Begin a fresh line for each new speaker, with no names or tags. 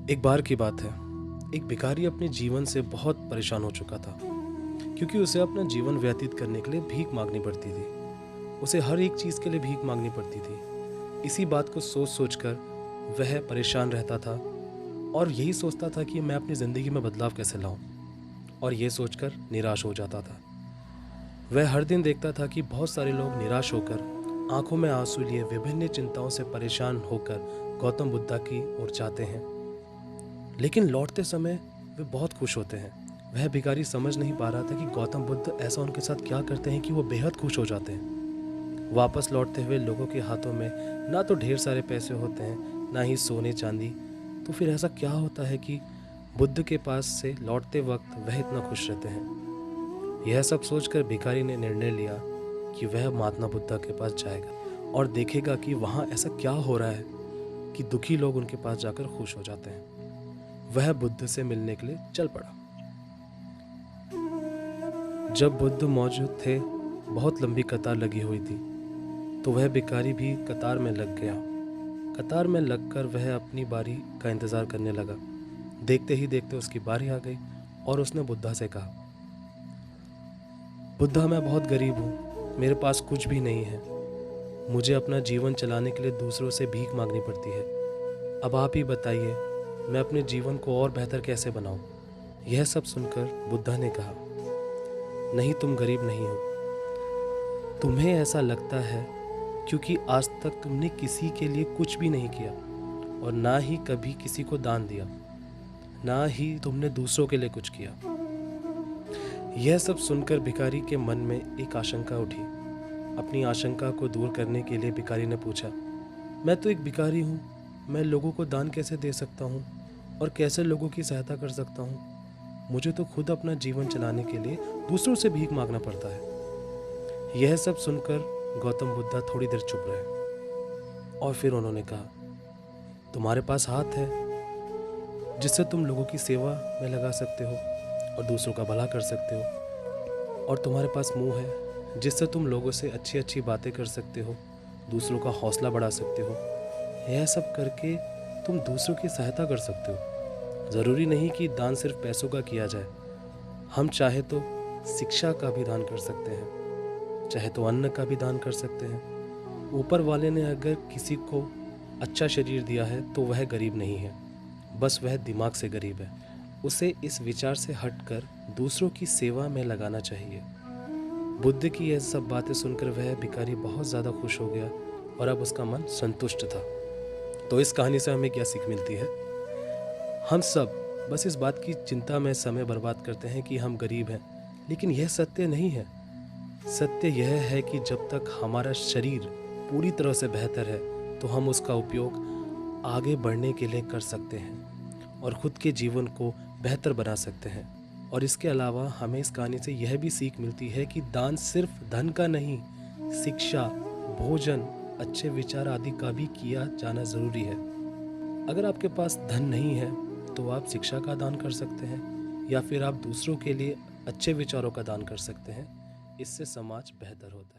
एक बार की बात है। एक भिखारी अपने जीवन से बहुत परेशान हो चुका था, क्योंकि उसे अपना जीवन व्यतीत करने के लिए भीख मांगनी पड़ती थी। उसे हर एक चीज़ के लिए भीख मांगनी पड़ती थी। इसी बात को सोच सोच कर वह परेशान रहता था और यही सोचता था कि मैं अपनी ज़िंदगी में बदलाव कैसे लाऊं, और ये सोचकर निराश हो जाता था। वह हर दिन देखता था कि बहुत सारे लोग निराश होकर आंखों में आंसू लिए विभिन्न चिंताओं से परेशान होकर गौतम बुद्धा की ओर जाते हैं, लेकिन लौटते समय वे बहुत खुश होते हैं। वह भिखारी समझ नहीं पा रहा था कि गौतम बुद्ध ऐसा उनके साथ क्या करते हैं कि वो बेहद खुश हो जाते हैं। वापस लौटते हुए लोगों के हाथों में ना तो ढेर सारे पैसे होते हैं, ना ही सोने चांदी। तो फिर ऐसा क्या होता है कि बुद्ध के पास से लौटते वक्त वह इतना खुश रहते हैं? यह सब सोचकर भिखारी ने निर्णय लिया कि वह महात्मा बुद्धा के पास जाएगा और देखेगा कि वहाँ ऐसा क्या हो रहा है कि दुखी लोग उनके पास जाकर खुश हो जाते हैं। वह बुद्ध से मिलने के लिए चल पड़ा। जब बुद्ध मौजूद थे, बहुत लंबी कतार लगी हुई थी, तो वह भिखारी भी कतार में लग गया। कतार में लगकर वह अपनी बारी का इंतज़ार करने लगा। देखते ही देखते उसकी बारी आ गई और उसने बुद्धा से कहा, बुद्धा, मैं बहुत गरीब हूँ, मेरे पास कुछ भी नहीं है। मुझे अपना जीवन चलाने के लिए दूसरों से भीख मांगनी पड़ती है। अब आप ही बताइए, मैं अपने जीवन को और बेहतर कैसे बनाऊं? यह सब सुनकर बुद्धा ने कहा, नहीं, तुम गरीब नहीं हो। तुम्हें ऐसा लगता है क्योंकि आज तक तुमने किसी के लिए कुछ भी नहीं किया और ना ही कभी किसी को दान दिया, ना ही तुमने दूसरों के लिए कुछ किया। यह सब सुनकर भिखारी के मन में एक आशंका उठी। अपनी आशंका को दूर करने के लिए भिखारी ने पूछा, मैं तो एक भिखारी हूँ, मैं लोगों को दान कैसे दे सकता हूँ और कैसे लोगों की सहायता कर सकता हूँ? मुझे तो खुद अपना जीवन चलाने के लिए दूसरों से भीख मांगना पड़ता है। यह सब सुनकर गौतम बुद्धा थोड़ी देर चुप रहे और फिर उन्होंने कहा, तुम्हारे पास हाथ है जिससे तुम लोगों की सेवा में लगा सकते हो और दूसरों का भला कर सकते हो, और तुम्हारे पास मुंह है जिससे तुम लोगों से अच्छी अच्छी बातें कर सकते हो, दूसरों का हौसला बढ़ा सकते हो। यह सब करके तुम दूसरों की सहायता कर सकते हो। ज़रूरी नहीं कि दान सिर्फ पैसों का किया जाए। हम चाहे तो शिक्षा का भी दान कर सकते हैं, चाहे तो अन्न का भी दान कर सकते हैं। ऊपर वाले ने अगर किसी को अच्छा शरीर दिया है तो वह गरीब नहीं है, बस वह दिमाग से गरीब है। उसे इस विचार से हटकर दूसरों की सेवा में लगाना चाहिए। बुद्ध की यह सब बातें सुनकर वह भिखारी बहुत ज़्यादा खुश हो गया और अब उसका मन संतुष्ट था। तो इस कहानी से हमें क्या सीख मिलती है? हम सब बस इस बात की चिंता में समय बर्बाद करते हैं कि हम गरीब हैं, लेकिन यह सत्य नहीं है। सत्य यह है कि जब तक हमारा शरीर पूरी तरह से बेहतर है तो हम उसका उपयोग आगे बढ़ने के लिए कर सकते हैं और खुद के जीवन को बेहतर बना सकते हैं। और इसके अलावा हमें इस कहानी से यह भी सीख मिलती है कि दान सिर्फ धन का नहीं, शिक्षा, भोजन, अच्छे विचार आदि का भी किया जाना ज़रूरी है। अगर आपके पास धन नहीं है तो आप शिक्षा का दान कर सकते हैं, या फिर आप दूसरों के लिए अच्छे विचारों का दान कर सकते हैं। इससे समाज बेहतर होता है।